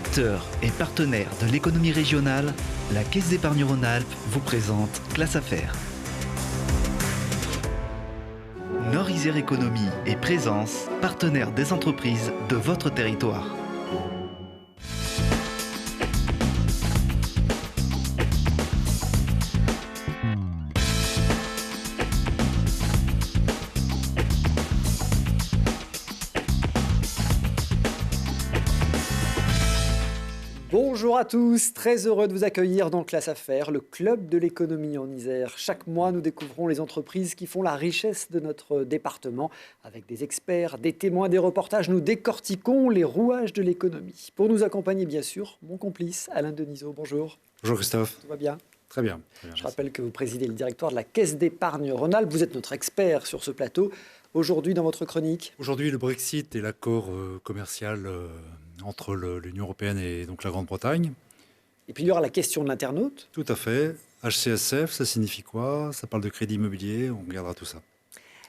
Acteur et partenaire de l'économie régionale, la Caisse d'épargne Rhône-Alpes vous présente Classe Affaires. Nord-Isère Économie et Présence, partenaire des entreprises de votre territoire. Bonjour à tous, très heureux de vous accueillir dans Classe Affaires, le club de l'économie en Isère. Chaque mois, nous découvrons les entreprises qui font la richesse de notre département. Avec des experts, des témoins, des reportages, nous décortiquons les rouages de l'économie. Pour nous accompagner, bien sûr, mon complice, Alain Denisot. Bonjour. Bonjour Christophe. Tout va bien ? Très bien. Je rappelle que vous présidez le directoire de la Caisse d'épargne Rhône-Alpes. Vous êtes notre expert sur ce plateau. Aujourd'hui, dans votre chronique. Aujourd'hui, le Brexit et l'accord commercial entre l'Union européenne et donc la Grande-Bretagne. Et puis il y aura la question de l'internaute. Tout à fait. HCSF, ça signifie quoi? Ça parle de crédit immobilier, on regardera tout ça.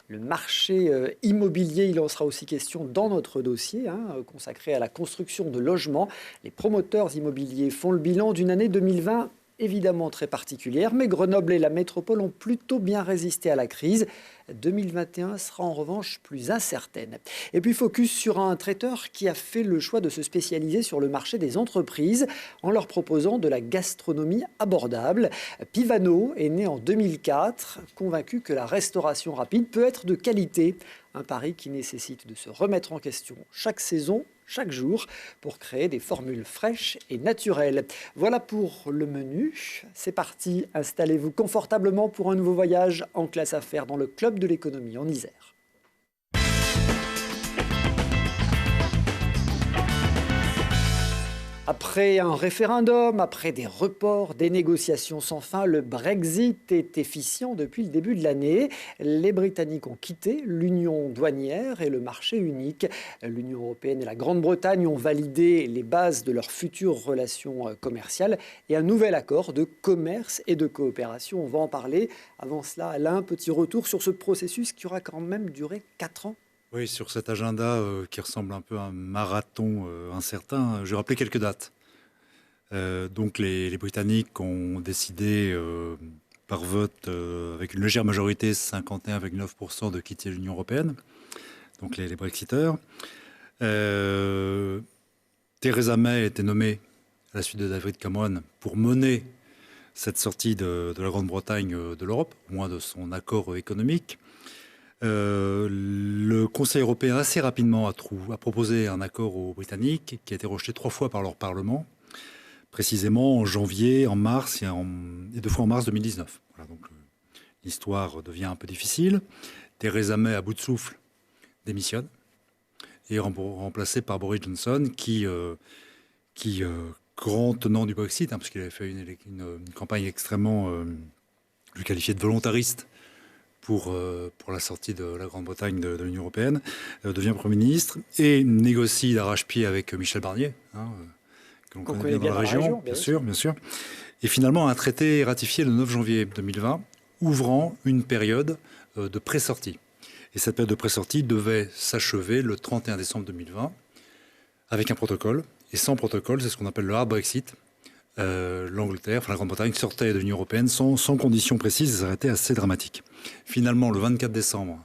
Le marché immobilier, il en sera aussi question dans notre dossier, consacré à la construction de logements. Les promoteurs immobiliers font le bilan d'une année 2020 évidemment très particulière, mais Grenoble et la métropole ont plutôt bien résisté à la crise. 2021 sera en revanche plus incertaine. Et puis focus sur un traiteur qui a fait le choix de se spécialiser sur le marché des entreprises en leur proposant de la gastronomie abordable. Pivano est né en 2004, convaincu que la restauration rapide peut être de qualité. Un pari qui nécessite de se remettre en question chaque saison, chaque jour, pour créer des formules fraîches et naturelles. Voilà pour le menu. C'est parti, installez-vous confortablement pour un nouveau voyage en Classe Affaires dans le club de l'économie en Isère. Après un référendum, après des reports, des négociations sans fin, le Brexit est efficient depuis le début de l'année. Les Britanniques ont quitté l'union douanière et le marché unique. L'Union européenne et la Grande-Bretagne ont validé les bases de leurs futures relations commerciales et un nouvel accord de commerce et de coopération. On va en parler. Avant cela, Alain, petit retour sur ce processus qui aura quand même duré 4 ans. Oui, sur cet agenda qui ressemble un peu à un marathon incertain, je vais rappeler quelques dates. Donc les Britanniques ont décidé par vote avec une légère majorité, 51,9%, de quitter l'Union européenne, donc les Brexiteurs. Theresa May a été nommée à la suite de David Cameron pour mener cette sortie de la Grande-Bretagne de l'Europe, au moins de son accord économique. Le Conseil européen assez rapidement a proposé un accord aux Britanniques qui a été rejeté 3 fois par leur Parlement, précisément en janvier, en mars et 2 fois en mars 2019. Voilà, donc l'histoire devient un peu difficile. Theresa May, à bout de souffle, démissionne et est remplacée par Boris Johnson qui grand tenant du Brexit, parce qu'il avait fait une campagne extrêmement, je vais qualifier de volontariste, pour la sortie de la Grande-Bretagne de l'Union européenne, devient Premier ministre et négocie d'arrache-pied avec Michel Barnier, que l'on connaît bien dans la région, bien sûr. Et finalement, un traité est ratifié le 9 janvier 2020, ouvrant une période de pré-sortie. Et cette période de pré-sortie devait s'achever le 31 décembre 2020 avec un protocole. Et sans protocole, c'est ce qu'on appelle le hard Brexit. L'Angleterre, la Grande-Bretagne sortait de l'Union européenne sans conditions précises et ça aurait été assez dramatique. Finalement, le 24 décembre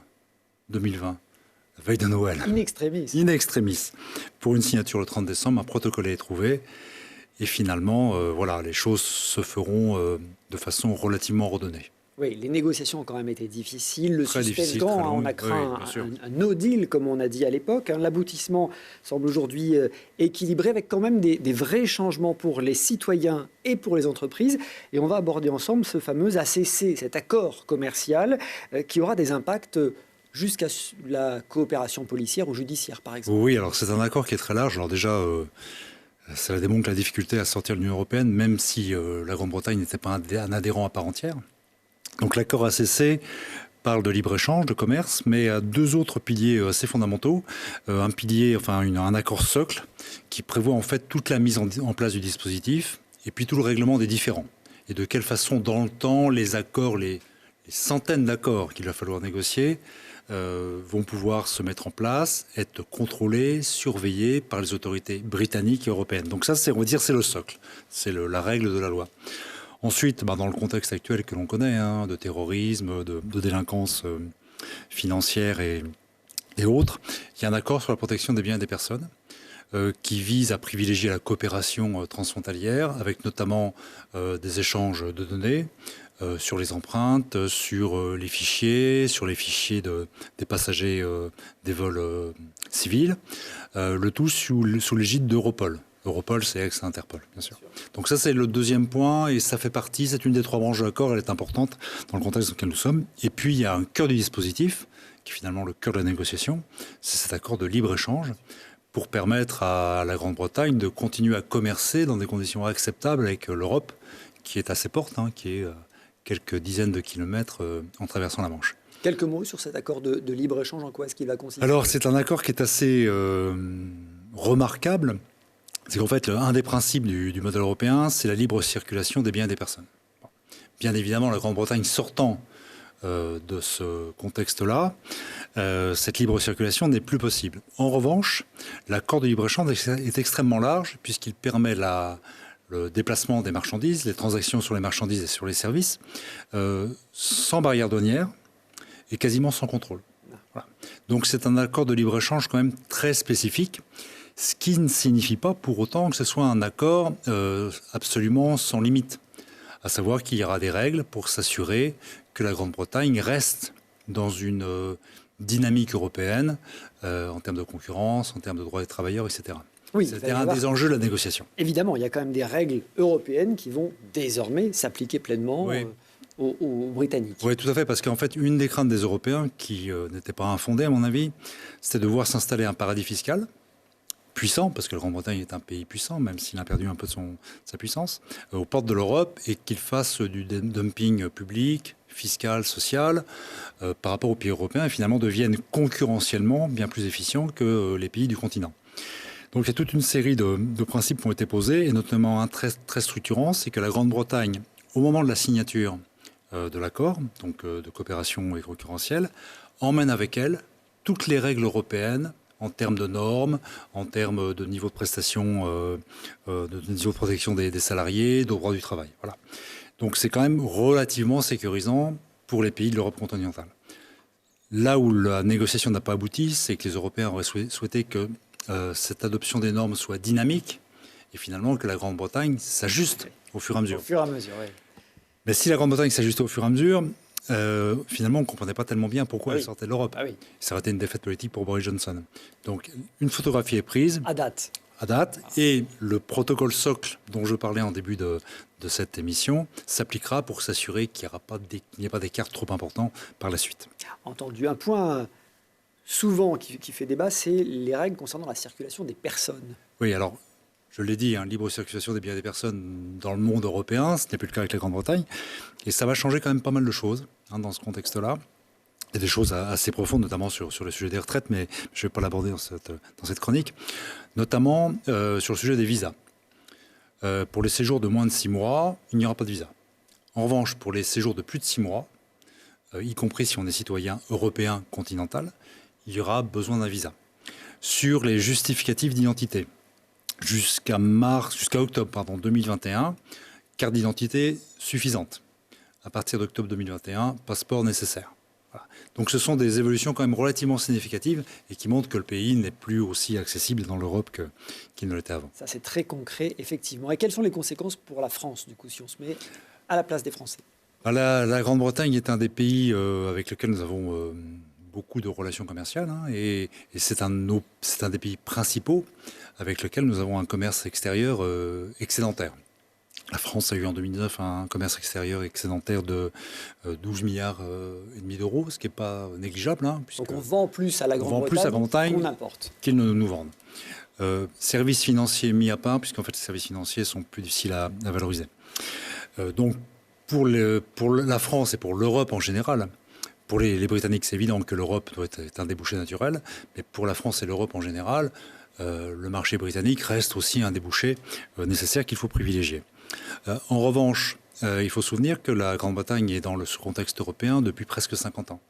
2020, la veille de Noël, in extremis, pour une signature le 30 décembre, un protocole est trouvé et finalement, les choses se feront de façon relativement ordonnée. Oui, les négociations ont quand même été difficiles. Le suspense, on a craint un no deal, comme on a dit à l'époque. L'aboutissement semble aujourd'hui équilibré, avec quand même des vrais changements pour les citoyens et pour les entreprises. Et on va aborder ensemble ce fameux ACC, cet accord commercial, qui aura des impacts jusqu'à la coopération policière ou judiciaire, par exemple. Oui, alors c'est un accord qui est très large. Alors déjà, ça démontre la difficulté à sortir de l'Union européenne, même si la Grande-Bretagne n'était pas un adhérent à part entière. Donc l'accord ACC parle de libre-échange, de commerce, mais a 2 autres piliers assez fondamentaux. Un accord socle qui prévoit en fait toute la mise en place du dispositif et puis tout le règlement des différends. Et de quelle façon, dans le temps, les accords, les centaines d'accords qu'il va falloir négocier vont pouvoir se mettre en place, être contrôlés, surveillés par les autorités britanniques et européennes. Donc ça, on va dire, c'est le socle, c'est la règle de la loi. Ensuite, dans le contexte actuel que l'on connaît, de terrorisme, de délinquance financière et autres, il y a un accord sur la protection des biens et des personnes qui vise à privilégier la coopération transfrontalière, avec notamment des échanges de données sur les empreintes, sur les fichiers des passagers des vols civils, le tout sous l'égide d'Europol. Europol, c'est ex-Interpol, bien sûr. Donc ça, c'est le deuxième point, et ça fait partie, c'est une des trois branches de l'accord, elle est importante dans le contexte dans lequel nous sommes. Et puis, il y a un cœur du dispositif, qui est finalement le cœur de la négociation, c'est cet accord de libre-échange, pour permettre à la Grande-Bretagne de continuer à commercer dans des conditions acceptables avec l'Europe, qui est à ses portes, qui est quelques dizaines de kilomètres en traversant la Manche. Quelques mots sur cet accord de libre-échange, en quoi est-ce qu'il va consister? Alors, c'est un accord qui est assez remarquable. C'est qu'en fait, un des principes du modèle européen, c'est la libre circulation des biens et des personnes. Bien évidemment, la Grande-Bretagne sortant de ce contexte-là, cette libre circulation n'est plus possible. En revanche, l'accord de libre-échange est extrêmement large, puisqu'il permet le déplacement des marchandises, les transactions sur les marchandises et sur les services, sans barrière douanière et quasiment sans contrôle. Voilà. Donc c'est un accord de libre-échange quand même très spécifique, ce qui ne signifie pas pour autant que ce soit un accord absolument sans limite. À savoir qu'il y aura des règles pour s'assurer que la Grande-Bretagne reste dans une dynamique européenne en termes de concurrence, en termes de droits des travailleurs, etc. Oui, c'était un des enjeux de la négociation. Évidemment, il y a quand même des règles européennes qui vont désormais s'appliquer pleinement aux Britanniques. Oui, tout à fait, parce qu'en fait, une des craintes des Européens, qui n'était pas infondée à mon avis, c'était de voir s'installer un paradis fiscal puissant, parce que la Grande-Bretagne est un pays puissant, même s'il a perdu un peu de sa puissance, aux portes de l'Europe, et qu'il fasse du dumping public, fiscal, social, par rapport aux pays européens, et finalement deviennent concurrentiellement bien plus efficients que les pays du continent. Donc il y a toute une série de principes qui ont été posés, et notamment un très, très structurant, c'est que la Grande-Bretagne, au moment de la signature de l'accord, donc de coopération et concurrentielle, emmène avec elle toutes les règles européennes en termes de normes, en termes de niveau de prestation, de niveau de protection des salariés, de droit du travail. Voilà. Donc c'est quand même relativement sécurisant pour les pays de l'Europe continentale. Là où la négociation n'a pas abouti, c'est que les Européens auraient souhaité que cette adoption des normes soit dynamique et finalement que la Grande-Bretagne s'ajuste au fur et à mesure. Au fur et à mesure, oui. Mais si la Grande-Bretagne s'ajustait au fur et à mesure, finalement, on ne comprenait pas tellement bien pourquoi elle sortait de l'Europe. Ah oui. Ça aurait été une défaite politique pour Boris Johnson. Donc, une photographie est prise. À date. Et le protocole socle dont je parlais en début de cette émission s'appliquera pour s'assurer qu'il n'y ait pas d'écart trop important par la suite. Entendu. Un point souvent qui fait débat, c'est les règles concernant la circulation des personnes. Oui, alors, je l'ai dit, libre circulation des biens et des personnes dans le monde européen, ce n'est plus le cas avec la Grande-Bretagne. Et ça va changer quand même pas mal de choses dans ce contexte-là. Il y a des choses assez profondes, notamment sur le sujet des retraites, mais je ne vais pas l'aborder dans cette chronique. Notamment sur le sujet des visas. Pour les séjours de moins de 6 mois, il n'y aura pas de visa. En revanche, pour les séjours de plus de 6 mois, y compris si on est citoyen européen continental, il y aura besoin d'un visa. Sur les justificatifs d'identité, jusqu'à octobre 2021, carte d'identité suffisante. À partir d'octobre 2021, passeport nécessaire. Voilà. Donc ce sont des évolutions quand même relativement significatives et qui montrent que le pays n'est plus aussi accessible dans l'Europe qu'il ne l'était avant. Ça, c'est très concret, effectivement. Et quelles sont les conséquences pour la France, du coup, si on se met à la place des Français? La Grande-Bretagne est un des pays avec lesquels nous avons beaucoup de relations commerciales et c'est un des pays principaux avec lesquels nous avons un commerce extérieur excédentaire. La France a eu en 2019 un commerce extérieur excédentaire de 12 milliards et demi d'euros, ce qui n'est pas négligeable. Donc on vend plus à la Grande-Bretagne qu'on importe. Qu'ils ne nous vendent. Services financiers mis à part, puisqu'en fait les services financiers sont plus difficiles à valoriser. Donc pour la France et pour l'Europe en général, pour les Britanniques, c'est évident que l'Europe doit être un débouché naturel, mais pour la France et l'Europe en général, le marché britannique reste aussi un débouché nécessaire qu'il faut privilégier. En revanche, il faut se souvenir que la Grande-Bretagne est dans ce contexte européen depuis presque 50 ans.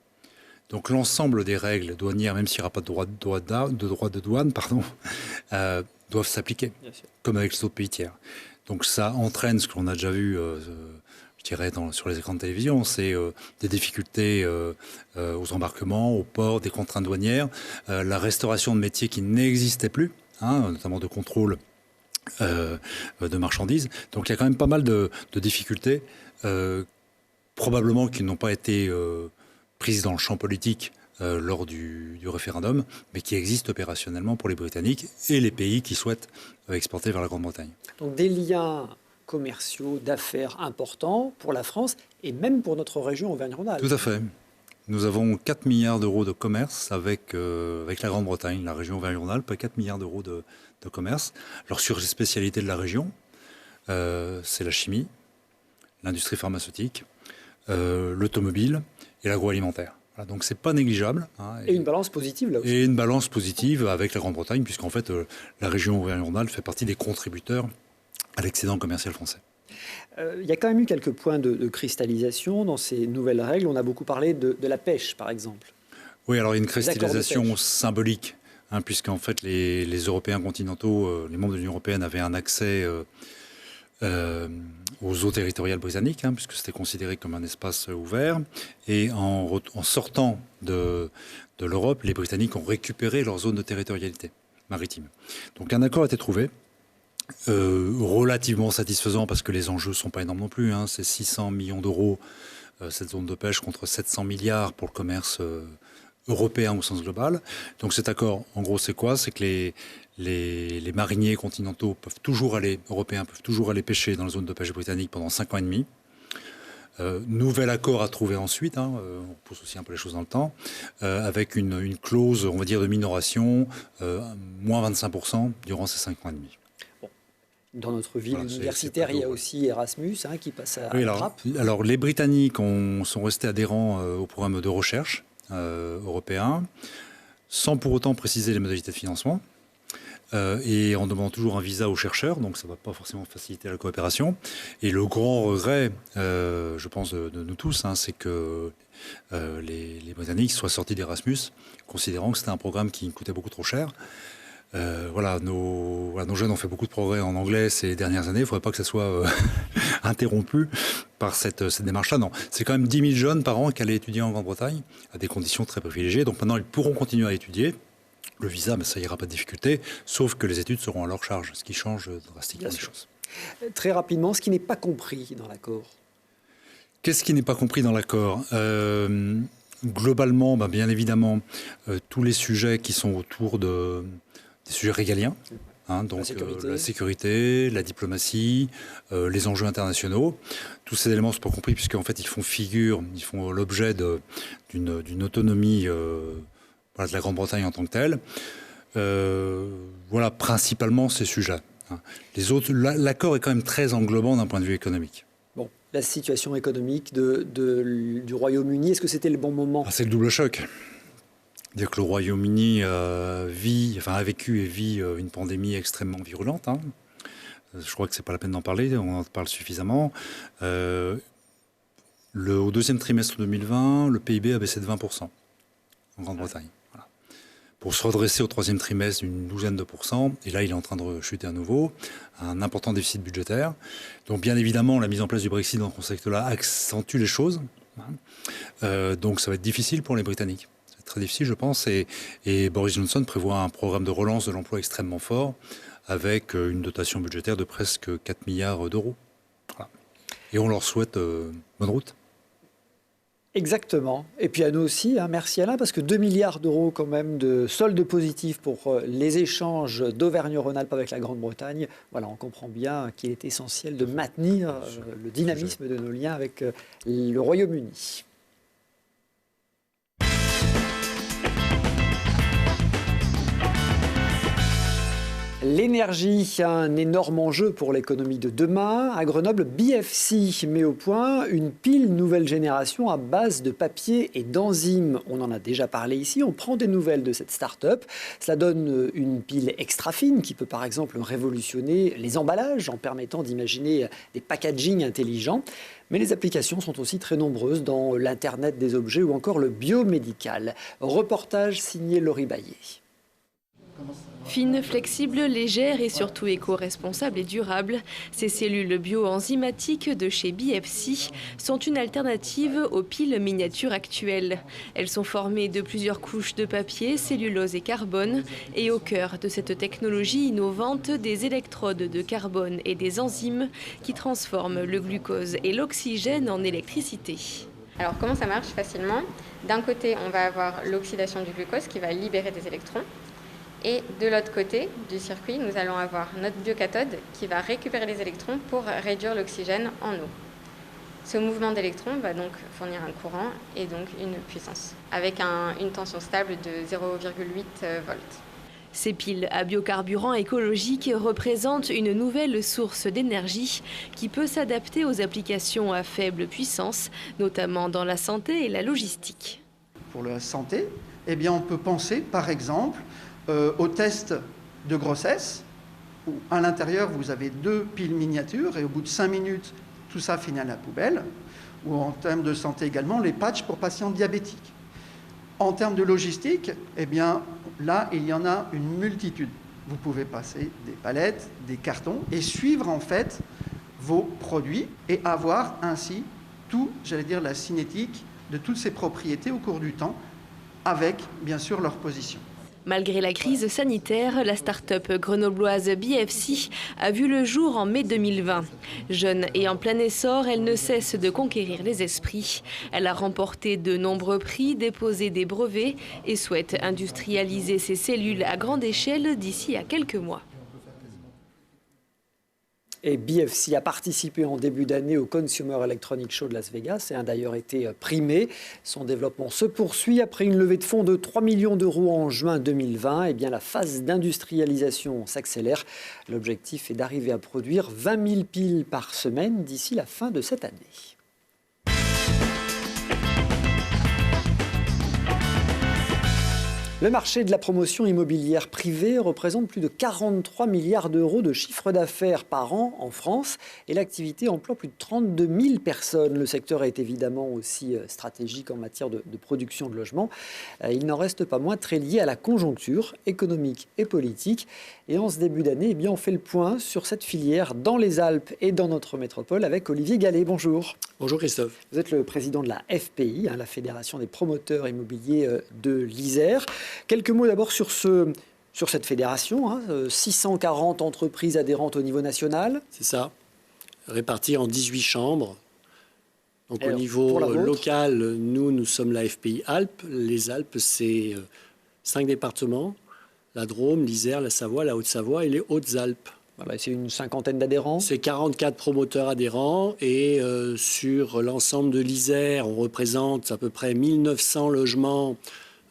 Donc l'ensemble des règles douanières, même s'il n'y aura pas de droit de douane, doivent s'appliquer, comme avec les autres pays tiers. Donc ça entraîne ce qu'on a déjà vu, je dirais, sur les écrans de télévision, c'est des difficultés aux embarquements, aux ports, des contraintes douanières, la restauration de métiers qui n'existaient plus, notamment de contrôle de marchandises. Donc il y a quand même pas mal de difficultés, probablement qui n'ont pas été prises dans le champ politique lors du référendum, mais qui existent opérationnellement pour les Britanniques et les pays qui souhaitent exporter vers la Grande-Bretagne. Donc des liens commerciaux, d'affaires importants pour la France et même pour notre région Auvergne-Rhône-Alpes. Tout à fait. Nous avons 4 milliards d'euros de commerce avec la Grande-Bretagne, la région Auvergne-Rhône-Alpes, 4 milliards d'euros de commerce. Alors sur les spécialités de la région, c'est la chimie, l'industrie pharmaceutique, l'automobile et l'agroalimentaire. Voilà, donc c'est pas négligeable. Et une balance positive là aussi. Et une balance positive avec la Grande-Bretagne, puisqu'en fait la région Auvergne-Rhône-Alpes fait partie des contributeurs à l'excédent commercial français. Il y a quand même eu quelques points de cristallisation dans ces nouvelles règles. On a beaucoup parlé de la pêche, par exemple. Oui, alors il y a une cristallisation symbolique, puisqu'en fait les Européens continentaux, les membres de l'Union européenne avaient un accès aux eaux territoriales britanniques, puisque c'était considéré comme un espace ouvert. Et en sortant de l'Europe, les Britanniques ont récupéré leur zone de territorialité maritime. Donc un accord a été trouvé. Relativement satisfaisant parce que les enjeux ne sont pas énormes non plus. C'est 600 millions d'euros cette zone de pêche contre 700 milliards pour le commerce européen au sens global. Donc cet accord, en gros, c'est quoi? C'est que les mariniers continentaux européens peuvent toujours aller pêcher dans la zone de pêche britannique pendant 5 ans et demi. Nouvel accord à trouver ensuite, on pousse aussi un peu les choses dans le temps, avec une clause, on va dire, de minoration, moins 25% durant ces 5 ans et demi. Dans notre ville universitaire, il y a aussi Erasmus qui passe à la trappe. Alors, les Britanniques sont restés adhérents au programme de recherche européen, sans pour autant préciser les modalités de financement. Et on demande toujours un visa aux chercheurs, donc ça ne va pas forcément faciliter la coopération. Et le grand regret, je pense, de nous tous, c'est que les Britanniques soient sortis d'Erasmus, considérant que c'était un programme qui coûtait beaucoup trop cher. Nos jeunes ont fait beaucoup de progrès en anglais ces dernières années. Il ne faudrait pas que ça soit interrompu par cette démarche-là. Non, c'est quand même 10 000 jeunes par an qui allaient étudier en Grande-Bretagne à des conditions très privilégiées. Donc maintenant, ils pourront continuer à étudier. Le visa, ça ira pas de difficulté, sauf que les études seront à leur charge, ce qui change drastiquement les choses. Très rapidement, ce qui n'est pas compris dans l'accord. Qu'est-ce qui n'est pas compris dans l'accord ? Globalement, bien évidemment, tous les sujets qui sont autour des sujets régaliens, donc la sécurité, la diplomatie, les enjeux internationaux. Tous ces éléments ne sont pas compris puisqu'en fait ils font l'objet d'une autonomie de la Grande-Bretagne en tant que telle. Voilà principalement ces sujets. Les autres, l'accord est quand même très englobant d'un point de vue économique. Bon, la situation économique du Royaume-Uni, est-ce que c'était le bon moment ? C'est le double choc. Dire que le Royaume-Uni a vécu et vit une pandémie extrêmement virulente. Je crois que c'est pas la peine d'en parler, on en parle suffisamment. Au deuxième trimestre 2020, le PIB a baissé de 20% en Grande-Bretagne. Voilà. Pour se redresser au troisième trimestre d'une douzaine de %, et là il est en train de chuter à nouveau, un important déficit budgétaire. Donc bien évidemment, la mise en place du Brexit dans ce contexte-là accentue les choses. Donc ça va être difficile pour les Britanniques. Très difficile, je pense, et Boris Johnson prévoit un programme de relance de l'emploi extrêmement fort, avec une dotation budgétaire de presque 4 milliards d'euros. Voilà. Et on leur souhaite bonne route. Exactement. Et puis à nous aussi, merci Alain, parce que 2 milliards d'euros quand même de solde positif pour les échanges d'Auvergne-Rhône-Alpes avec la Grande-Bretagne. Voilà, on comprend bien qu'il est essentiel de maintenir le dynamisme de nos liens avec le Royaume-Uni. L'énergie, un énorme enjeu pour l'économie de demain. À Grenoble, BFC met au point une pile nouvelle génération à base de papier et d'enzymes. On en a déjà parlé ici, on prend des nouvelles de cette start-up. Cela donne une pile extra fine qui peut par exemple révolutionner les emballages en permettant d'imaginer des packaging intelligents. Mais les applications sont aussi très nombreuses dans l'Internet des objets ou encore le biomédical. Reportage signé Laurie Baillet. Fines, flexibles, légères et surtout éco-responsables et durables, ces cellules bio-enzymatiques de chez BFC sont une alternative aux piles miniatures actuelles. Elles sont formées de plusieurs couches de papier, cellulose et carbone, et au cœur de cette technologie innovante, des électrodes de carbone et des enzymes qui transforment le glucose et l'oxygène en électricité. Alors comment ça marche facilement? D'un côté, on va avoir l'oxydation du glucose qui va libérer des électrons. Et de l'autre côté du circuit, nous allons avoir notre biocathode qui va récupérer les électrons pour réduire l'oxygène en eau. Ce mouvement d'électrons va donc fournir un courant et donc une puissance, avec une tension stable de 0,8 volts. Ces piles à biocarburant écologique représentent une nouvelle source d'énergie qui peut s'adapter aux applications à faible puissance, notamment dans la santé et la logistique. Pour la santé, eh bien, on peut penser par exemple au test de grossesse, où à l'intérieur vous avez 2 piles miniatures et au bout de 5 minutes, tout ça finit à la poubelle. Ou en termes de santé également, les patchs pour patients diabétiques. En termes de logistique, eh bien, là, il y en a une multitude. Vous pouvez passer des palettes, des cartons et suivre en fait vos produits et avoir ainsi tout, j'allais dire, la cinétique de toutes ces propriétés au cours du temps, avec bien sûr leur position. Malgré la crise sanitaire, la start-up grenobloise BFC a vu le jour en mai 2020. Jeune et en plein essor, elle ne cesse de conquérir les esprits. Elle a remporté de nombreux prix, déposé des brevets et souhaite industrialiser ses cellules à grande échelle d'ici à quelques mois. Et BFC a participé en début d'année au Consumer Electronics Show de Las Vegas et a d'ailleurs été primé. Son développement se poursuit après une levée de fonds de 3 millions d'euros en juin 2020. Et bien, la phase d'industrialisation s'accélère. L'objectif est d'arriver à produire 20 000 piles par semaine d'ici la fin de cette année. Le marché de la promotion immobilière privée représente plus de 43 milliards d'euros de chiffre d'affaires par an en France et l'activité emploie plus de 32 000 personnes. Le secteur est évidemment aussi stratégique en matière de production de logements. Il n'en reste pas moins très lié à la conjoncture économique et politique. Et en ce début d'année, eh bien, on fait le point sur cette filière dans les Alpes et dans notre métropole avec Olivier Gallet. Bonjour. Bonjour Christophe. Vous êtes le président de la FPI, la Fédération des promoteurs immobiliers de l'Isère. Quelques mots d'abord sur cette fédération, 640 entreprises adhérentes au niveau national. C'est ça, réparties en 18 chambres. Donc alors, au niveau local, nous sommes la FPI Alpes. Les Alpes, c'est 5 départements, la Drôme, l'Isère, la Savoie, la Haute-Savoie et les Hautes-Alpes. Voilà, c'est une cinquantaine d'adhérents. C'est 44 promoteurs adhérents et sur l'ensemble de l'Isère, on représente à peu près 1900 logements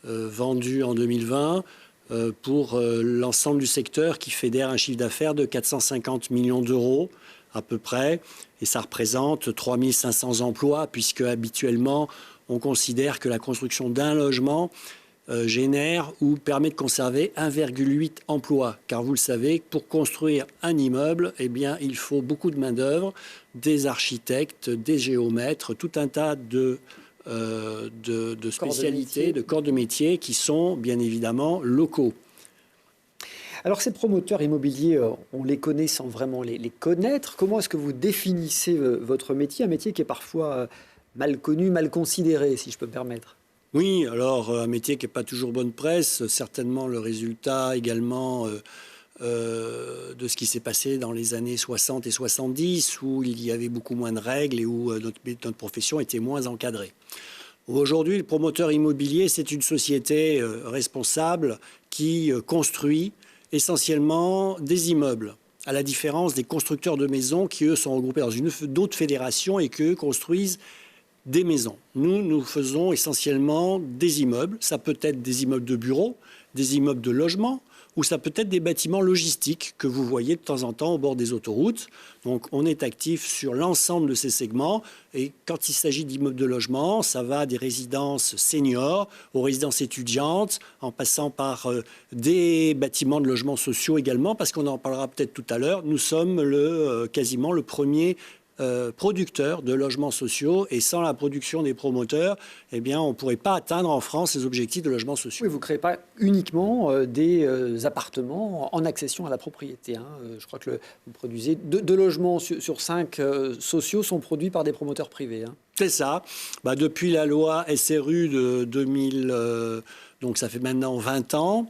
vendus en 2020 pour l'ensemble du secteur qui fédère un chiffre d'affaires de 450 millions d'euros à peu près. Et ça représente 3500 emplois puisque habituellement, on considère que la construction d'un logement génère ou permet de conserver 1,8 emplois. Car vous le savez, pour construire un immeuble, eh bien, il faut beaucoup de main-d'œuvre, des architectes, des géomètres, tout un tas de spécialités, de corps de métier qui sont bien évidemment locaux. Alors ces promoteurs immobiliers, on les connaît sans vraiment les connaître. Comment est-ce que vous définissez votre métier, un métier qui est parfois mal connu, mal considéré, si je peux me permettre? Oui, alors un métier qui n'est pas toujours bonne presse, certainement le résultat également de ce qui s'est passé dans les années 60 et 70, où il y avait beaucoup moins de règles et où notre profession était moins encadrée. Aujourd'hui, le promoteur immobilier, c'est une société responsable qui construit essentiellement des immeubles, à la différence des constructeurs de maisons qui, eux, sont regroupés dans d'autres fédérations et qui, eux, construisent des maisons. Nous faisons essentiellement des immeubles. Ça peut être des immeubles de bureaux, des immeubles de logement ou ça peut être des bâtiments logistiques que vous voyez de temps en temps au bord des autoroutes. Donc on est actif sur l'ensemble de ces segments. Et quand il s'agit d'immeubles de logement, ça va des résidences seniors aux résidences étudiantes, en passant par des bâtiments de logements sociaux également, parce qu'on en parlera peut-être tout à l'heure. Nous sommes quasiment le premier producteurs de logements sociaux, et sans la production des promoteurs, eh bien, on ne pourrait pas atteindre en France les objectifs de logements sociaux. Oui, vous ne créez pas uniquement des appartements en accession à la propriété. Hein. Je crois que vous produisez 2 logements sur 5 sociaux sont produits par des promoteurs privés. Hein. C'est ça. Depuis la loi SRU de 2000, donc ça fait maintenant 20 ans,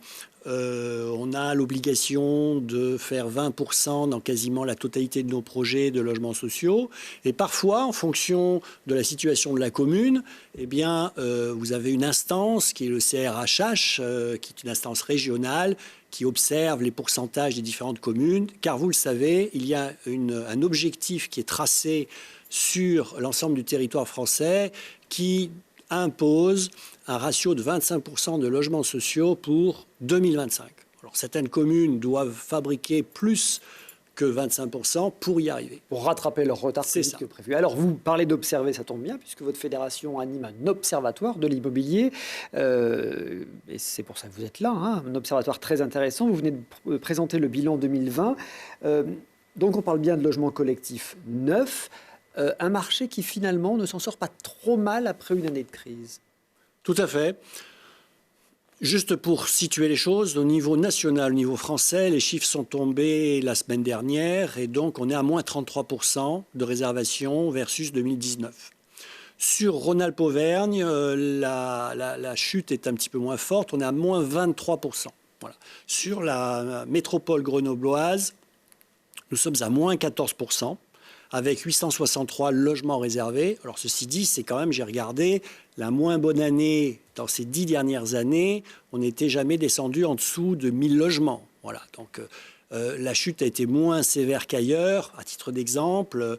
on a l'obligation de faire 20% dans quasiment la totalité de nos projets de logements sociaux. Et parfois, en fonction de la situation de la commune, eh bien, vous avez une instance qui est le CRHH, qui est une instance régionale, qui observe les pourcentages des différentes communes. Car vous le savez, il y a un objectif qui est tracé sur l'ensemble du territoire français qui impose un ratio de 25% de logements sociaux pour 2025. Alors, certaines communes doivent fabriquer plus que 25% pour y arriver. Pour rattraper leur retard plus vite que prévu. Alors, vous parlez d'observer, ça tombe bien, puisque votre fédération anime un observatoire de l'immobilier. Et c'est pour ça que vous êtes là, hein, un observatoire très intéressant. Vous venez de présenter le bilan 2020. Donc, on parle bien de logements collectifs neufs. Un marché qui, finalement, ne s'en sort pas trop mal après une année de crise. Tout à fait. Juste pour situer les choses, au niveau national, au niveau français, les chiffres sont tombés la semaine dernière et donc on est à moins 33% de réservation versus 2019. Sur Rhône-Alpes-Auvergne, la chute est un petit peu moins forte, on est à moins 23%. Voilà. Sur la métropole grenobloise, nous sommes à moins 14%. Avec 863 logements réservés. Alors ceci dit, c'est quand même, j'ai regardé, la moins bonne année dans ces 10 dernières années, on n'était jamais descendu en dessous de 1000 logements. Voilà, donc la chute a été moins sévère qu'ailleurs. À titre d'exemple,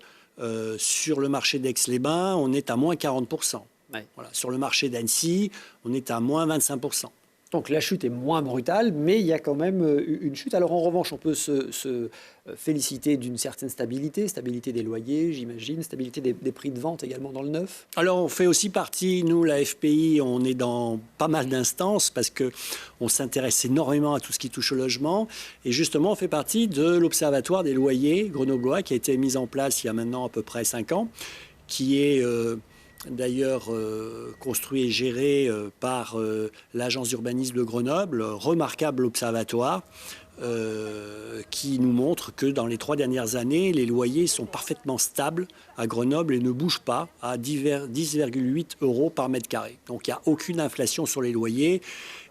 sur le marché d'Aix-les-Bains, on est à moins 40%. Ouais. Voilà. Sur le marché d'Annecy, on est à moins 25%. Donc la chute est moins brutale, mais il y a quand même une chute. Alors en revanche, on peut se féliciter d'une certaine stabilité des loyers, j'imagine, stabilité des prix de vente également dans le neuf. Alors on fait aussi partie, nous, la FPI, on est dans pas mal d'instances parce qu'on s'intéresse énormément à tout ce qui touche au logement. Et justement, on fait partie de l'Observatoire des loyers grenoblois qui a été mis en place il y a maintenant à peu près 5 ans, qui est... d'ailleurs construit et géré par l'agence d'urbanisme de Grenoble, remarquable observatoire qui nous montre que dans les 3 dernières années, les loyers sont parfaitement stables à Grenoble et ne bougent pas à 10,8 € par mètre carré. Donc il n'y a aucune inflation sur les loyers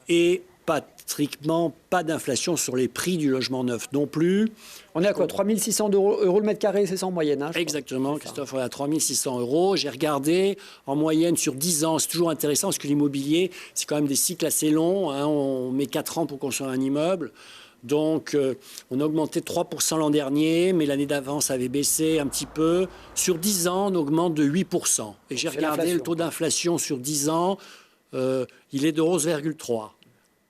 et pratiquement pas d'inflation sur les prix du logement neuf non plus. On est à quoi, 3 600 € le mètre carré, c'est ça en moyenne, hein, Exactement, Christophe, on est à 3 600 €. J'ai regardé en moyenne sur 10 ans, c'est toujours intéressant parce que l'immobilier, c'est quand même des cycles assez longs. Hein, on met 4 ans pour construire un immeuble. Donc, on a augmenté de 3% l'an dernier, mais l'année d'avant, ça avait baissé un petit peu. Sur 10 ans, on augmente de 8%. Et j'ai regardé le taux d'inflation sur 10 ans, il est de 11,3%.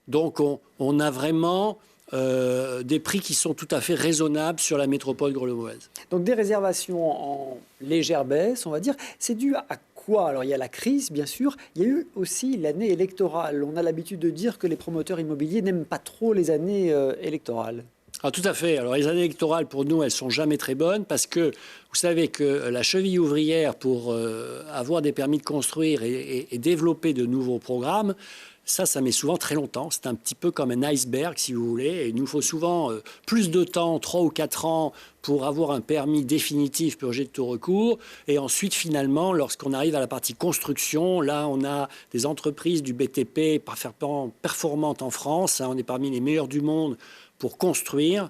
Donc, on a vraiment des prix qui sont tout à fait raisonnables sur la métropole grenobloise. Donc, des réservations en légère baisse, on va dire. C'est dû à quoi? Alors, il y a la crise, bien sûr. Il y a eu aussi l'année électorale. On a l'habitude de dire que les promoteurs immobiliers n'aiment pas trop les années électorales. Ah, tout à fait. Alors, les années électorales, pour nous, elles ne sont jamais très bonnes parce que vous savez que la cheville ouvrière pour avoir des permis de construire et développer de nouveaux programmes, ça met souvent très longtemps. C'est un petit peu comme un iceberg, si vous voulez. Et il nous faut souvent plus de temps, 3 ou 4 ans, pour avoir un permis définitif purgé de tout recours. Et ensuite, finalement, lorsqu'on arrive à la partie construction, là, on a des entreprises du BTP parfaitement performantes en France. Hein, on est parmi les meilleurs du monde pour construire.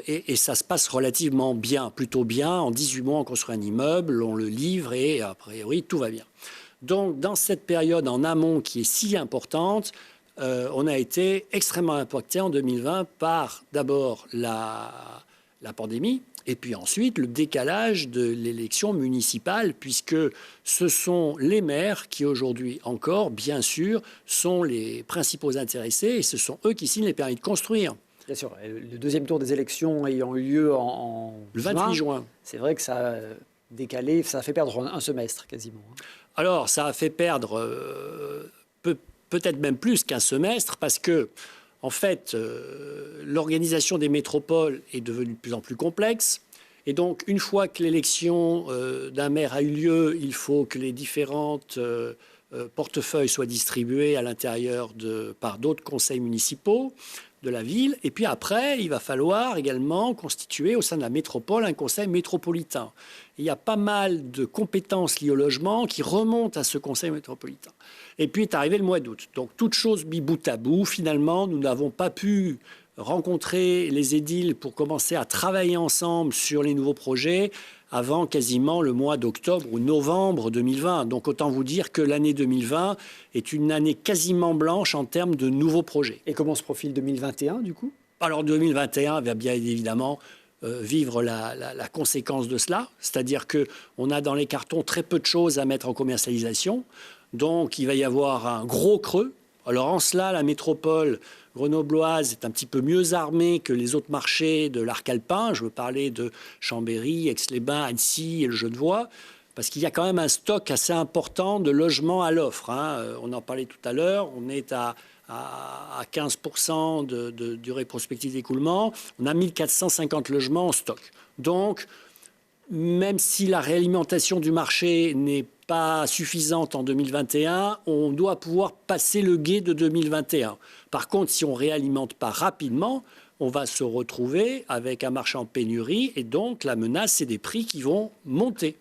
Et ça se passe relativement bien, plutôt bien. En 18 mois, on construit un immeuble, on le livre et a priori, tout va bien. Donc, dans cette période en amont qui est si importante, on a été extrêmement impacté en 2020 par d'abord la la pandémie, et puis ensuite le décalage de l'élection municipale, puisque ce sont les maires qui aujourd'hui encore, bien sûr, sont les principaux intéressés, et ce sont eux qui signent les permis de construire. Bien sûr, le deuxième tour des élections ayant eu lieu le 28 juin. C'est vrai que ça a décalé, ça a fait perdre un semestre quasiment. Alors, ça a fait perdre peut-être même plus qu'un semestre, parce que, en fait, l'organisation des métropoles est devenue de plus en plus complexe. Et donc, une fois que l'élection d'un maire a eu lieu, il faut que les différentes portefeuilles soient distribués à l'intérieur par d'autres conseils municipaux de la ville. Et puis après, il va falloir également constituer au sein de la métropole un conseil métropolitain. Il y a pas mal de compétences liées au logement qui remontent à ce conseil métropolitain. Et puis est arrivé le mois d'août. Donc, toute chose mis bout à bout, finalement, nous n'avons pas pu rencontrer les édiles pour commencer à travailler ensemble sur les nouveaux projets avant quasiment le mois d'octobre ou novembre 2020. Donc autant vous dire que l'année 2020 est une année quasiment blanche en termes de nouveaux projets. Et comment se profile 2021 du coup ? Alors 2021 va bien évidemment vivre la conséquence de cela, c'est-à-dire qu'on a dans les cartons très peu de choses à mettre en commercialisation, donc il va y avoir un gros creux. Alors en cela, la métropole grenobloise est un petit peu mieux armée que les autres marchés de l'arc alpin. Je veux parler de Chambéry, Aix-les-Bains, Annecy et le Genevois, parce qu'il y a quand même un stock assez important de logements à l'offre. On en parlait tout à l'heure, on est à 15% de durée prospective d'écoulement. On a 1450 logements en stock. Donc, même si la réalimentation du marché n'est pas suffisante en 2021, on doit pouvoir passer le gué de 2021. Par contre, si on ne réalimente pas rapidement, on va se retrouver avec un marché en pénurie et donc la menace, c'est des prix qui vont monter.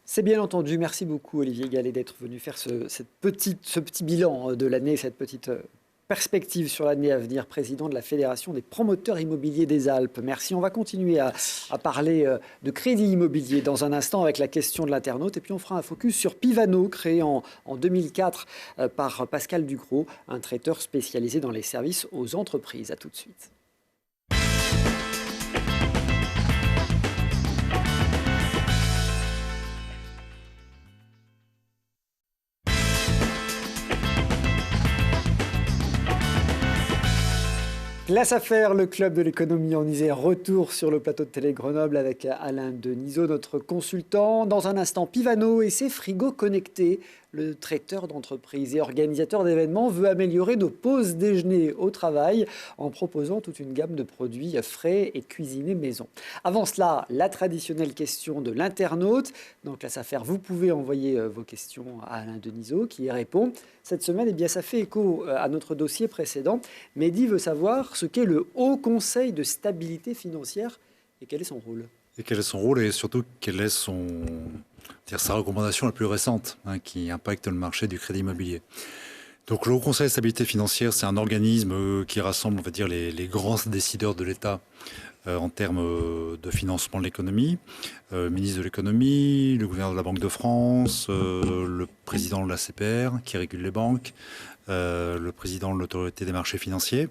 C'est bien entendu. Merci beaucoup Olivier Gallet d'être venu faire ce petit bilan de l'année, cette petite perspective sur l'année à venir, président de la Fédération des promoteurs immobiliers des Alpes. Merci. On va continuer à parler de crédit immobilier dans un instant avec la question de l'internaute. Et puis on fera un focus sur Pivano, créé en 2004 par Pascal Ducrot, un traiteur spécialisé dans les services aux entreprises. À tout de suite. Classe Affaires, le club de l'économie en Isère, retour sur le plateau de Télé Grenoble avec Alain Denisot, notre consultant. Dans un instant, Pivano et ses frigos connectés. Le traiteur d'entreprise et organisateur d'événements veut améliorer nos pauses déjeuner au travail en proposant toute une gamme de produits frais et cuisinés maison. Avant cela, la traditionnelle question de l'internaute. Dans Classe Affaires, vous pouvez envoyer vos questions à Alain Denisot qui y répond. Cette semaine, eh bien, ça fait écho à notre dossier précédent. Mehdi veut savoir ce qu'est le Haut Conseil de stabilité financière et quel est son rôle. Et quel est son rôle et surtout quelle est sa recommandation la plus récente qui impacte le marché du crédit immobilier. Donc le Haut Conseil de stabilité financière, c'est un organisme qui rassemble, on va dire, les grands décideurs de l'État en termes de financement de l'économie, le ministre de l'économie, le gouverneur de la Banque de France, le président de la CPR qui régule les banques, le président de l'autorité des marchés financiers.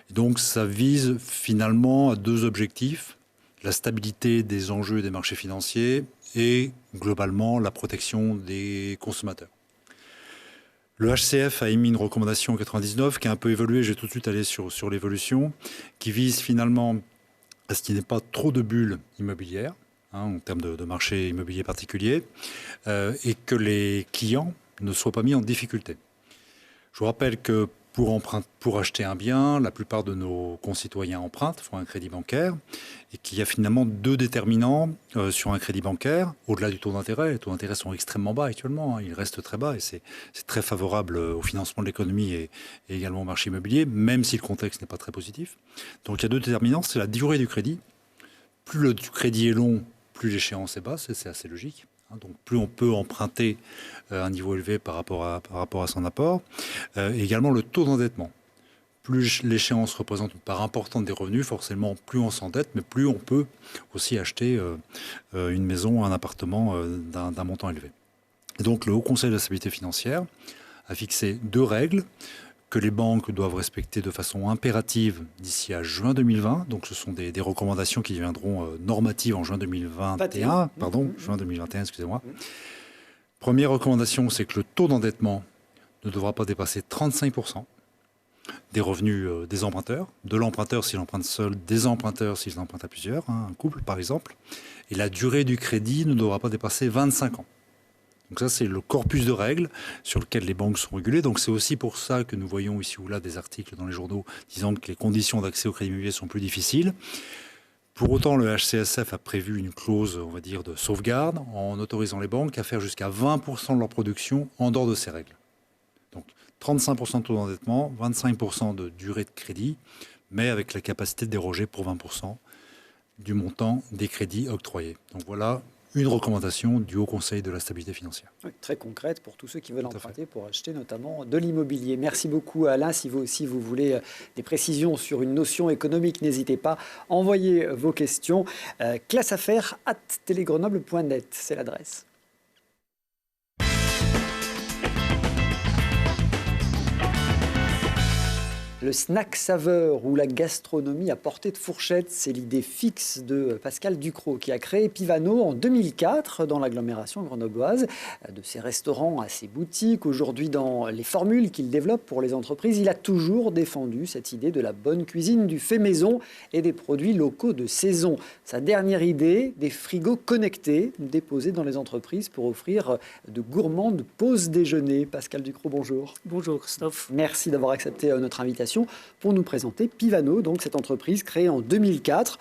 Et donc ça vise finalement à deux objectifs: la stabilité des enjeux des marchés financiers et globalement la protection des consommateurs. Le HCF a émis une recommandation en 1999 qui a un peu évolué, je vais tout de suite aller sur l'évolution, qui vise finalement à ce qu'il n'y ait pas trop de bulles immobilières en termes de marché immobilier particulier et que les clients ne soient pas mis en difficulté. Je vous rappelle que pour acheter un bien, la plupart de nos concitoyens empruntent, font un crédit bancaire, et qu'il y a finalement deux déterminants sur un crédit bancaire, au-delà du taux d'intérêt. Les taux d'intérêt sont extrêmement bas actuellement, ils restent très bas, et c'est très favorable au financement de l'économie et également au marché immobilier, même si le contexte n'est pas très positif. Donc il y a deux déterminants, c'est la durée du crédit. Plus le crédit est long, plus l'échéance est basse, c'est assez logique. Donc plus on peut emprunter à un niveau élevé par rapport à son apport. Et également le taux d'endettement. Plus l'échéance représente une part importante des revenus, forcément plus on s'endette, mais plus on peut aussi acheter une maison, un appartement d'un montant élevé. Et donc le Haut Conseil de la stabilité financière a fixé deux règles que les banques doivent respecter de façon impérative d'ici à juin 2020. Donc ce sont des recommandations qui deviendront normatives en juin 2021. Juin 2021, excusez-moi. Première recommandation, c'est que le taux d'endettement ne devra pas dépasser 35% des revenus des emprunteurs, de l'emprunteur s'il emprunte seul, des emprunteurs s'ils empruntent à plusieurs, un couple par exemple. Et la durée du crédit ne devra pas dépasser 25 ans. Donc ça, c'est le corpus de règles sur lequel les banques sont régulées. Donc c'est aussi pour ça que nous voyons ici ou là des articles dans les journaux disant que les conditions d'accès au crédit immobilier sont plus difficiles. Pour autant, le HCSF a prévu une clause, on va dire, de sauvegarde en autorisant les banques à faire jusqu'à 20% de leur production en dehors de ces règles. Donc 35% de taux d'endettement, 25% de durée de crédit, mais avec la capacité de déroger pour 20% du montant des crédits octroyés. Donc voilà une recommandation du Haut Conseil de la stabilité financière. Oui, très concrète pour tous ceux qui veulent emprunter pour acheter notamment de l'immobilier. Merci beaucoup Alain. Si vous aussi vous voulez des précisions sur une notion économique, n'hésitez pas. Envoyez vos questions. classeaffaires@telegrenoble.net, c'est l'adresse. Le snack saveur ou la gastronomie à portée de fourchette, c'est l'idée fixe de Pascal Ducrot qui a créé Pivano en 2004 dans l'agglomération grenobloise. De ses restaurants à ses boutiques, aujourd'hui dans les formules qu'il développe pour les entreprises, il a toujours défendu cette idée de la bonne cuisine, du fait maison et des produits locaux de saison. Sa dernière idée, des frigos connectés déposés dans les entreprises pour offrir de gourmandes pauses déjeuner. Pascal Ducrot, bonjour. Bonjour Christophe. Merci d'avoir accepté notre invitation pour nous présenter Pivano, donc cette entreprise créée en 2004.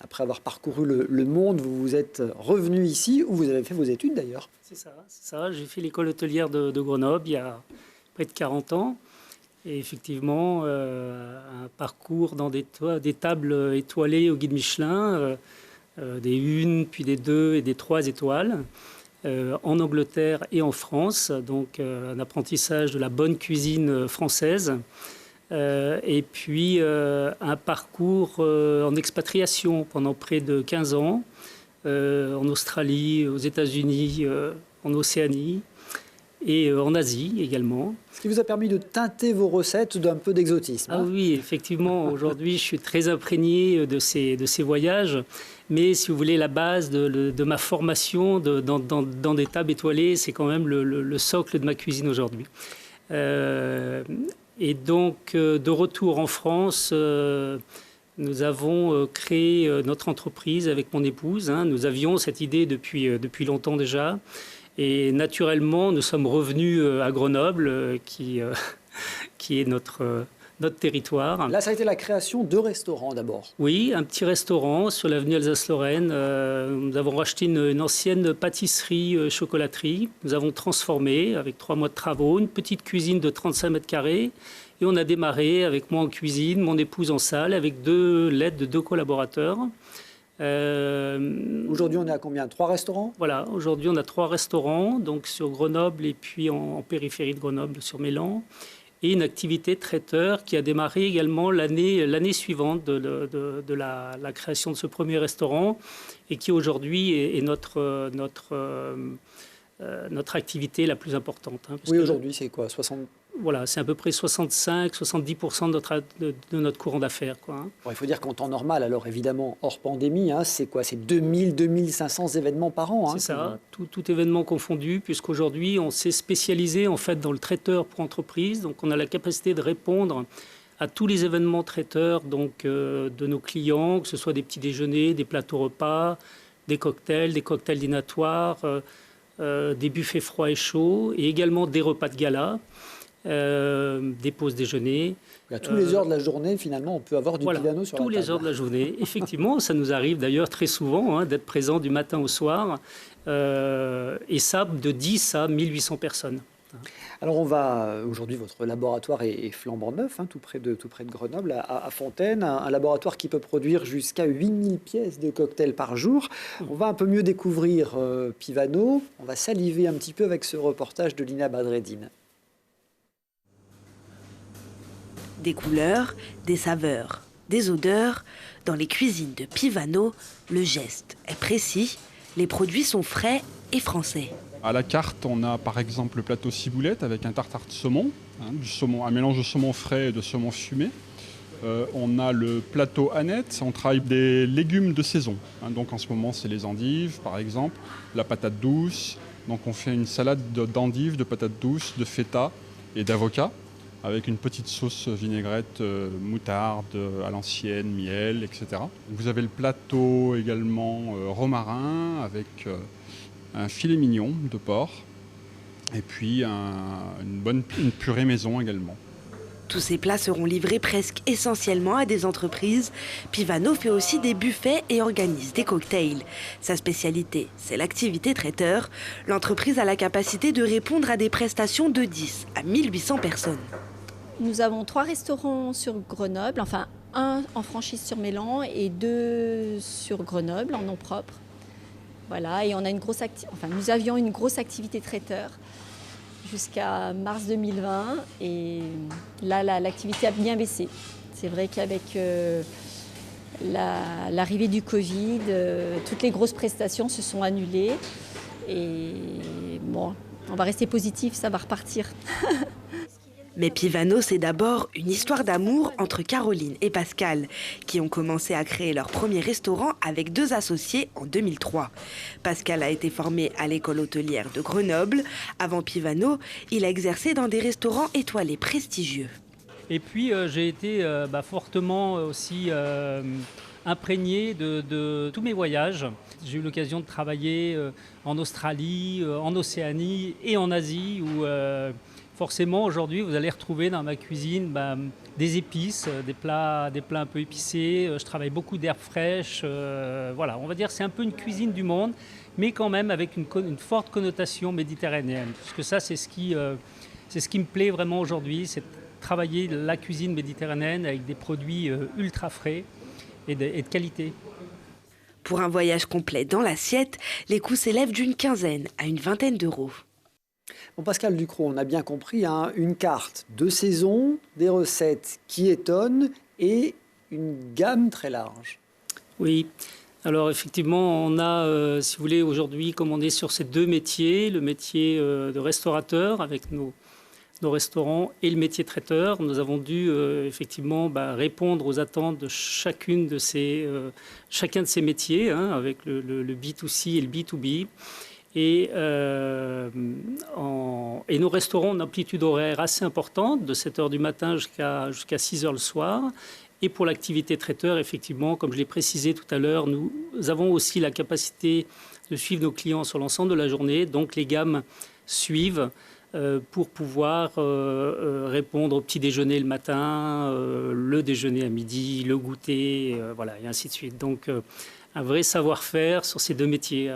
Après avoir parcouru le monde, vous vous êtes revenu ici, où vous avez fait vos études d'ailleurs. C'est ça. J'ai fait l'école hôtelière de Grenoble il y a près de 40 ans. Et effectivement, un parcours dans des tables étoilées au guide Michelin, des 1, puis des 2 et des 3 étoiles. En Angleterre et en France, donc un apprentissage de la bonne cuisine française. Et puis un parcours en expatriation pendant près de 15 ans, en Australie, aux États-Unis, en Océanie et en Asie également. Ce qui vous a permis de teinter vos recettes d'un peu d'exotisme. Ah oui, effectivement, aujourd'hui je suis très imprégné de ces voyages. Mais si vous voulez, la base de ma formation dans des tables étoilées, c'est quand même le socle de ma cuisine aujourd'hui. Et donc, de retour en France, nous avons créé notre entreprise avec mon épouse. Nous avions cette idée depuis longtemps déjà. Et naturellement, nous sommes revenus à Grenoble, qui est notre territoire. Là, ça a été la création de restaurants d'abord. Oui, un petit restaurant sur l'avenue Alsace-Lorraine. Nous avons racheté une ancienne pâtisserie, chocolaterie. Nous avons transformé avec 3 mois de travaux, une petite cuisine de 35 mètres carrés. Et on a démarré avec moi en cuisine, mon épouse en salle, avec l'aide de 2 collaborateurs. Aujourd'hui, on est à combien? 3 restaurants? Voilà, aujourd'hui, on a 3 restaurants, donc sur Grenoble et puis en périphérie de Grenoble, sur Mélan. Et une activité traiteur qui a démarré également l'année suivante de la création de ce premier restaurant et qui aujourd'hui est notre activité la plus importante. Oui, aujourd'hui, c'est quoi? 60... Voilà, c'est à peu près 65-70% de notre courant d'affaires. Bon, il faut dire qu'en temps normal, alors évidemment, hors pandémie, c'est quoi? C'est 2000-2500 événements par an. C'est ça, tout événement confondu, puisqu'aujourd'hui, on s'est spécialisé en fait dans le traiteur pour entreprise. Donc, on a la capacité de répondre à tous les événements traiteurs donc, de nos clients, que ce soit des petits déjeuners, des plateaux repas, des cocktails dînatoires, des buffets froids et chauds, et également des repas de gala. Des pauses déjeuner. À tous les heures de la journée, finalement, on peut avoir du Pivano sur la table. Tous les heures de la journée. Effectivement, ça nous arrive d'ailleurs très souvent d'être présent du matin au soir. Et ça, de 10 à 1800 personnes. Alors aujourd'hui, votre laboratoire est flambant neuf, tout près de Grenoble, à Fontaine, un laboratoire qui peut produire jusqu'à 8000 pièces de cocktails par jour. On va un peu mieux découvrir Pivano. On va saliver un petit peu avec ce reportage de Lina Badreddine. Des couleurs, des saveurs, des odeurs. Dans les cuisines de Pivano, le geste est précis, les produits sont frais et français. À la carte, on a par exemple le plateau ciboulette avec un tartare de saumon, du saumon, un mélange de saumon frais et de saumon fumé. On a le plateau Annette, on travaille des légumes de saison. Donc en ce moment, c'est les endives, par exemple, la patate douce. Donc on fait une salade d'endives, de patates douces, de feta et d'avocat, avec une petite sauce vinaigrette, moutarde à l'ancienne, miel, etc. Vous avez le plateau également romarin, avec un filet mignon de porc, et puis une purée maison également. Tous ces plats seront livrés presque essentiellement à des entreprises. Pivano fait aussi des buffets et organise des cocktails. Sa spécialité, c'est l'activité traiteur. L'entreprise a la capacité de répondre à des prestations de 10 à 1800 personnes. Nous avons 3 restaurants sur Grenoble, enfin un en franchise sur Mélan et 2 sur Grenoble en nom propre. Voilà, et on a nous avions une grosse activité traiteur jusqu'à mars 2020 et là l'activité a bien baissé. C'est vrai qu'avec l'arrivée du Covid, toutes les grosses prestations se sont annulées et bon, on va rester positif, ça va repartir. Mais Pivano, c'est d'abord une histoire d'amour entre Caroline et Pascal, qui ont commencé à créer leur premier restaurant avec 2 associés en 2003. Pascal a été formé à l'école hôtelière de Grenoble. Avant Pivano, il a exercé dans des restaurants étoilés prestigieux. Et puis j'ai été fortement aussi imprégné de tous mes voyages. J'ai eu l'occasion de travailler en Australie, en Océanie et en Asie où forcément aujourd'hui vous allez retrouver dans ma cuisine des épices, des plats un peu épicés. Je travaille beaucoup d'herbes fraîches. Voilà, on va dire que c'est un peu une cuisine du monde, mais quand même avec une forte connotation méditerranéenne. Parce que ça c'est ce qui me plaît vraiment aujourd'hui, c'est de travailler la cuisine méditerranéenne avec des produits ultra frais et de qualité. Pour un voyage complet dans l'assiette, les coûts s'élèvent d'une quinzaine à une vingtaine d'euros. Bon, Pascal Ducrot, on a bien compris, une carte de saison, des recettes qui étonnent et une gamme très large. Oui, alors effectivement, on a, si vous voulez, aujourd'hui, comme on est sur ces 2 métiers, le métier de restaurateur avec nos restaurants et le métier traiteur, nous avons dû effectivement répondre aux attentes de chacun de ces métiers, avec le B2C et le B2B. Et nos restaurants ont une amplitude horaire assez importante, de 7h du matin jusqu'à 6h le soir. Et pour l'activité traiteur, effectivement, comme je l'ai précisé tout à l'heure, nous avons aussi la capacité de suivre nos clients sur l'ensemble de la journée. Donc les gammes suivent pour pouvoir répondre au petit déjeuner le matin, le déjeuner à midi, le goûter, voilà, et ainsi de suite. Donc un vrai savoir-faire sur ces 2 métiers.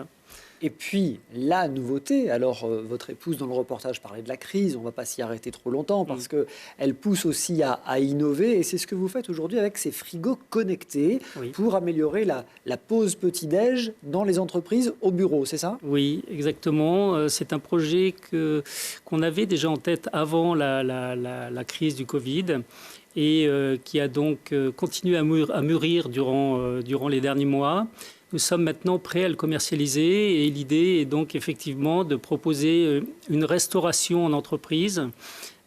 Et puis, la nouveauté, alors votre épouse dans le reportage parlait de la crise, on ne va pas s'y arrêter trop longtemps parce qu'elle pousse aussi à innover et c'est ce que vous faites aujourd'hui avec ces frigos connectés pour améliorer la pause petit-déj dans les entreprises au bureau, c'est ça? Oui, exactement. C'est un projet qu'on avait déjà en tête avant la crise du Covid et qui a donc continué à mûrir durant les derniers mois. Nous sommes maintenant prêts à le commercialiser et l'idée est donc effectivement de proposer une restauration en entreprise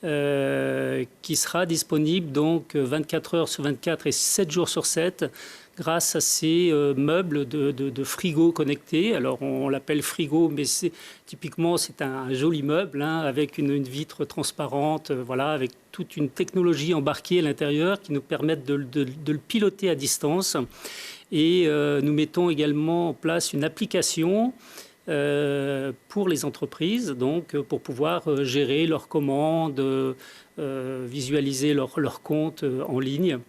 qui sera disponible donc 24 heures sur 24 et 7 jours sur 7 grâce à ces meubles de frigo connectés. Alors on l'appelle frigo, mais typiquement c'est un joli meuble avec une vitre transparente, voilà, avec toute une technologie embarquée à l'intérieur qui nous permettent de le piloter à distance. Et nous mettons également en place une application pour les entreprises, donc pour pouvoir gérer leurs commandes, visualiser leurs comptes en ligne.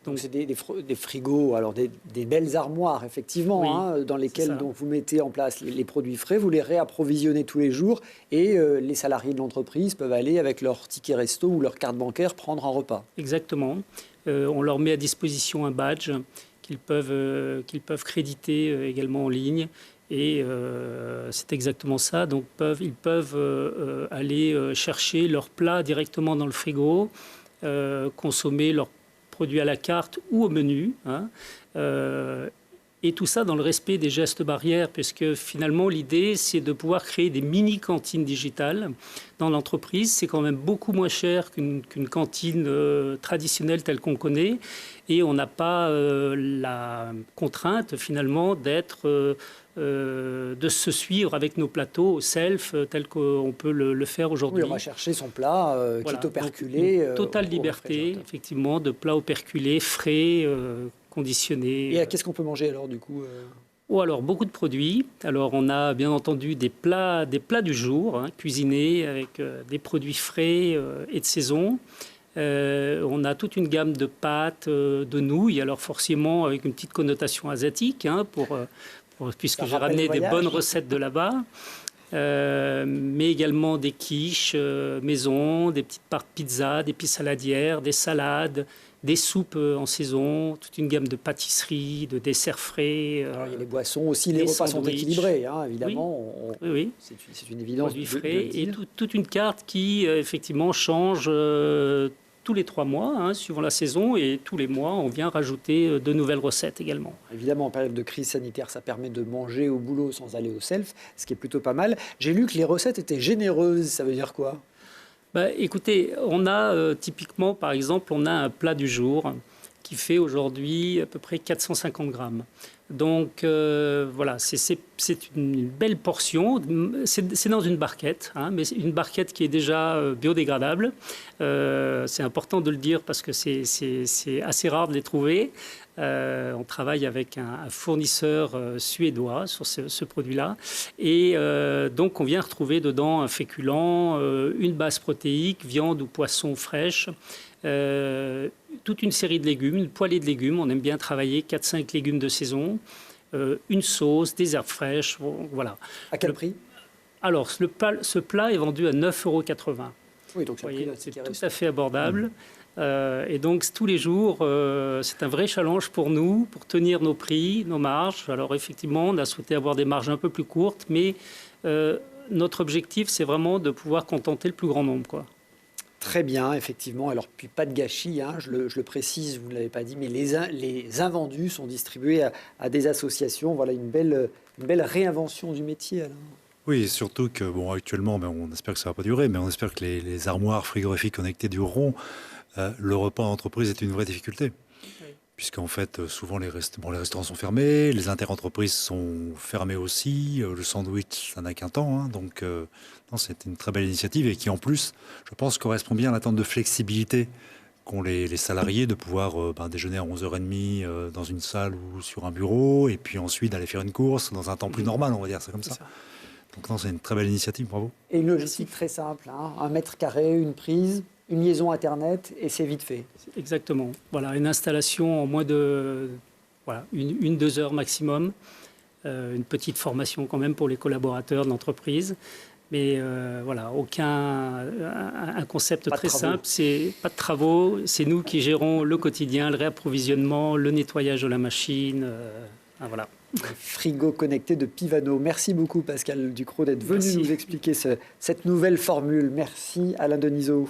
Donc c'est des frigos, alors des belles armoires, effectivement, dans lesquelles donc, vous mettez en place les produits frais, vous les réapprovisionnez tous les jours et les salariés de l'entreprise peuvent aller avec leur ticket resto ou leur carte bancaire prendre un repas. Exactement. On leur met à disposition un badge qu'ils peuvent créditer également en ligne. Et c'est exactement ça. Donc ils peuvent aller chercher leurs plats directement dans le frigo, consommer leurs produits à la carte ou au menu, Et tout ça dans le respect des gestes barrières, puisque finalement l'idée c'est de pouvoir créer des mini-cantines digitales dans l'entreprise. C'est quand même beaucoup moins cher qu'une cantine traditionnelle telle qu'on connaît. Et on n'a pas la contrainte finalement de se suivre avec nos plateaux au self tel qu'on peut le faire aujourd'hui. Oui, on va chercher son plat qui est operculé. Totale liberté, effectivement, de plats operculés, frais, conditionnés. Et qu'est-ce qu'on peut manger alors du coup Ou alors beaucoup de produits. Alors on a bien entendu des plats du jour, cuisinés avec des produits frais et de saison. On a toute une gamme de pâtes, de nouilles, alors forcément avec une petite connotation asiatique, puisque j'ai ramené des bonnes recettes de là-bas. Mais également des quiches maison, des petites parts de pizza, des pieds saladières, des salades, des soupes en saison, toute une gamme de pâtisseries, de desserts frais. Alors, il y a les boissons aussi, les repas sont équilibrés, évidemment. Oui. C'est une évidence. Produits frais et toute une carte qui, effectivement, change tous les 3 mois, suivant la saison, et tous les mois, on vient rajouter de nouvelles recettes également. Évidemment, en période de crise sanitaire, ça permet de manger au boulot sans aller au self, ce qui est plutôt pas mal. J'ai lu que les recettes étaient généreuses, ça veut dire quoi ? Écoutez, on a typiquement, par exemple, on a un plat du jour qui fait aujourd'hui à peu près 450 grammes. Donc voilà, c'est une belle portion. C'est dans une barquette, mais une barquette qui est déjà biodégradable. C'est important de le dire parce que c'est assez rare de les trouver. On travaille avec un fournisseur suédois sur ce produit-là. Et donc, on vient retrouver dedans un féculent, une base protéique, viande ou poisson fraîche, toute une série de légumes, une poêlée de légumes. On aime bien travailler 4-5 légumes de saison, une sauce, des herbes fraîches. Voilà. À quel prix ? Alors, ce plat est vendu à 9,80 €. Oui, donc c'est tout à fait abordable. Et donc, tous les jours, c'est un vrai challenge pour nous, pour tenir nos prix, nos marges. Alors, effectivement, on a souhaité avoir des marges un peu plus courtes, mais notre objectif, c'est vraiment de pouvoir contenter le plus grand nombre, quoi. Très bien, effectivement. Alors, puis pas de gâchis, je le précise, vous ne l'avez pas dit, mais les invendus sont distribués à des associations. Voilà une belle réinvention du métier, Alain. Oui, surtout que, actuellement, on espère que ça ne va pas durer, mais on espère que les armoires frigorifiques connectées dureront. Le repas en entreprise est une vraie difficulté. Oui. Puisqu'en fait, souvent les restaurants sont fermés, les interentreprises sont fermées aussi, le sandwich, ça n'a qu'un temps. Donc, c'est une très belle initiative et qui, en plus, je pense, correspond bien à l'attente de flexibilité qu'ont les salariés de pouvoir déjeuner à 11h30 dans une salle ou sur un bureau et puis ensuite aller faire une course dans un temps plus normal, on va dire ça comme ça. Donc, c'est une très belle initiative, bravo. Et une logistique très simple, 1 mètre carré, une prise, une liaison Internet et c'est vite fait. Exactement. Voilà, une installation en moins de 1-2 heures maximum. Une petite formation quand même pour les collaborateurs de l'entreprise. Mais un concept très simple. C'est pas de travaux. C'est nous qui gérons le quotidien, le réapprovisionnement, le nettoyage de la machine. Voilà. Frigo connecté de Pivano. Merci beaucoup Pascal Ducrot d'être venu nous expliquer cette nouvelle formule. Merci Alain Denisot.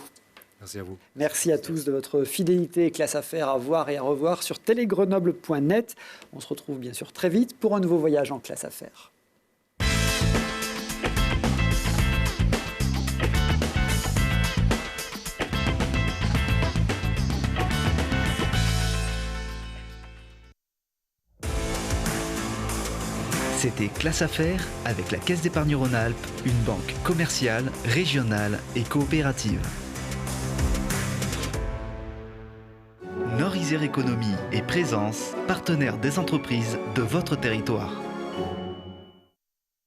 Merci à vous. Merci à tous de votre fidélité. Classe Affaires à voir et à revoir sur télégrenoble.net. On se retrouve bien sûr très vite pour un nouveau voyage en Classe Affaires. C'était Classe Affaires avec la Caisse d'épargne Rhône-Alpes, une banque commerciale, régionale et coopérative. Nord-Isère Économie et Présence, partenaires des entreprises de votre territoire.